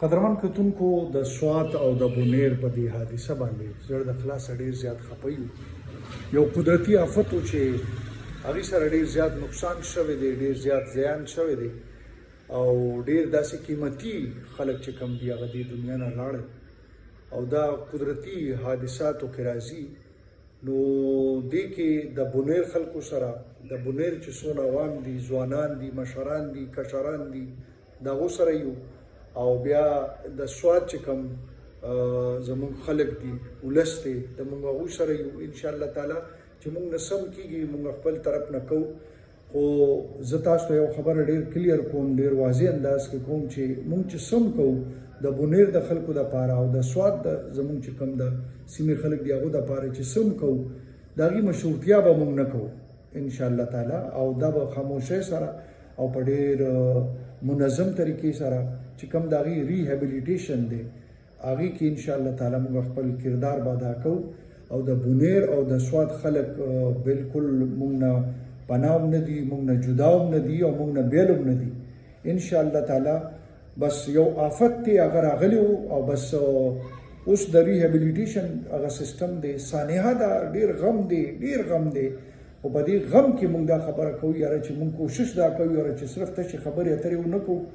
قدرمن کتونکو د سوات او د بونیر په دې حادثه باندې زړه د خلاص ډیر زیات خپي یو قدرتي آفت چې هغه سره ډیر زیات نقصان شوی دی، ډیر زیات زیان شوی دی او ډیر داسې قیمتي خلک چې کم دی هغه د دنیا نه لاړ او دا قدرتي حادثاتو کې راځي. نو دې کې د بونیر خلکو سره د بونیر چې څونه عوام دي، ځوانان دي، مشران دي، کشران دي، دغو سره یو او بیا د سوات چې کوم زموږ خلک دي، ولس دی، د موږ هغوی سره یو انشاءالله تعالی چې موږ نه سم کېږي موږ خپل طرف نه کوو. خو زه تاسو ته یو خبره ډېر کلیر کوم، ډېر واضح انداز کې کوم چې موږ چې سم کوو د بونیر د خلکو دپاره او د سوات د زموږ چې کوم د سیمې خلک دي هغو دپاره چې سم کوو د هغې مشروطیه به موږ نه کوو انشاءالله تعالی او دا به خاموشۍ سره او په ډېر منظم طریقې سره چې کوم د هغې ریهیبلیټیشن دی هغې کې انشاءالله تعالی موږ خپل کردار به ادا کوو او د بونیر او د سوات خلک بالکل موږ نه پناه هم نه دي، موږ نه جدا هم نه دي او موږ نه بیل هم نه دي انشاءالله تعالی. بس یو آفت دی هغه راغلی او بس اوس د ریهیبلیټیشن هغه سیستم دی، سانحه ده، ډېر غم دی، ډېر غم دی. خو په دې غم کې موږ دا خبره کوو یاره چې موږ کوشش دا کوو یاره چې صرف تشې خبرې اترې ونه کوو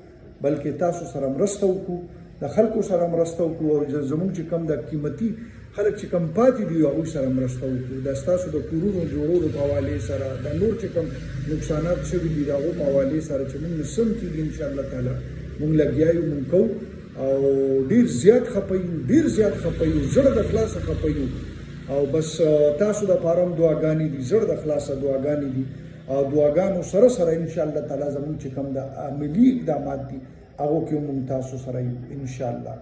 بلکې تاسو سره مرسته وکړو، د خلکو سره مرسته وکړو او زموږ چې کوم د قیمتي خلک چې کوم پاتې دي هغوی سره مرسته وکړو. دا ستاسو د کورونو جوړولو په حوالې سره د نور چې کوم نقصانات شوي دي د هغو په حوالې سره چې موږ نه سم کېږي انشاءالله تعالی موږ لګیا یو، موږ کوو او ډېر زیات خفه یو، ډېر زیات خفه یو، زړه د خلاصه خفه یو او بس تاسو دپاره هم دعاګانې دي، زړه د خلاصه دعاګانې دي او دعاګانو سره سره انشاءالله تعالی زموږ چې کوم د عملي اقدامات دي هغو کې هم موږ تاسو سره یو انشاءالله.